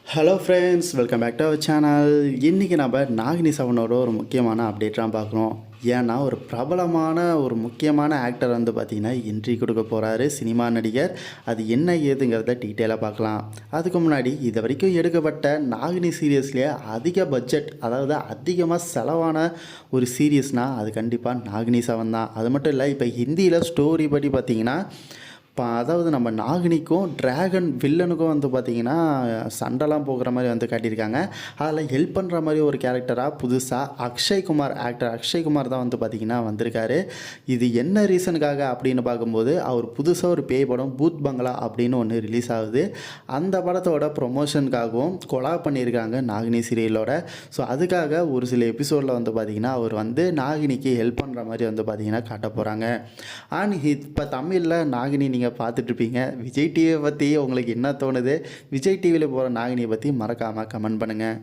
Hello friends, welcome back to our channel. இன்றைக்கி நம்ம நாகினி செவனோட ஒரு முக்கியமான அப்டேட்லாம் பார்க்குறோம். ஏன்னா ஒரு பிரபலமான ஒரு முக்கியமான ஆக்டர் வந்து பார்த்திங்கன்னா என்ட்ரி கொடுக்க போகிறாரு, சினிமா நடிகர். அது என்ன ஏதுங்கிறத டீட்டெயிலாக பார்க்கலாம். அதுக்கு முன்னாடி இது வரைக்கும் எடுக்கப்பட்ட நாகினி சீரியஸ்லேயே அதிக பட்ஜெட், அதாவது அதிகமாக செலவான ஒரு சீரியஸ்னால் அது கண்டிப்பாக நாகினி செவன் தான். அது மட்டும் இல்லை, இப்போ ஹிந்தியில் ஸ்டோரி படி பார்த்திங்கன்னா அதாவது நம்ம நாகினிக்கும் டிராகன் வில்லனுக்கும் வந்து பார்த்திங்கன்னா சண்டைலாம் போகிற மாதிரி வந்து காட்டியிருக்காங்க. அதில் ஹெல்ப் பண்ணுற மாதிரி ஒரு கேரக்டராக புதுசாக ஆக்டர் அக்ஷய்குமார் தான் வந்து பார்த்திங்கன்னா வந்திருக்காரு. இது என்ன ரீசனுக்காக அப்படின்னு பார்க்கும்போது, அவர் புதுசாக ஒரு பேய் படம் பூத் பங்களா அப்படின்னு ஒன்று ரிலீஸ் ஆகுது. அந்த படத்தோட ப்ரொமோஷனுக்காகவும் கொலாப் பண்ணியிருக்காங்க நாகினி சீரியலோட. ஸோ அதுக்காக ஒரு சில எபிசோடில் வந்து பார்த்திங்கன்னா அவர் வந்து நாகினிக்கு ஹெல்ப் பண்ணுற மாதிரி வந்து பார்த்திங்கன்னா காட்ட போகிறாங்க. அண்ட் இப்போ தமிழில் நாகினி நீங்கள் பார்த்துட்ருப்பீங்க. விஜய் டிவியை பற்றி உங்களுக்கு என்ன தோணுது? விஜய் டிவியில் போகிற நாகினியை பற்றி மறக்காமல் கமெண்ட் பண்ணுங்கள்.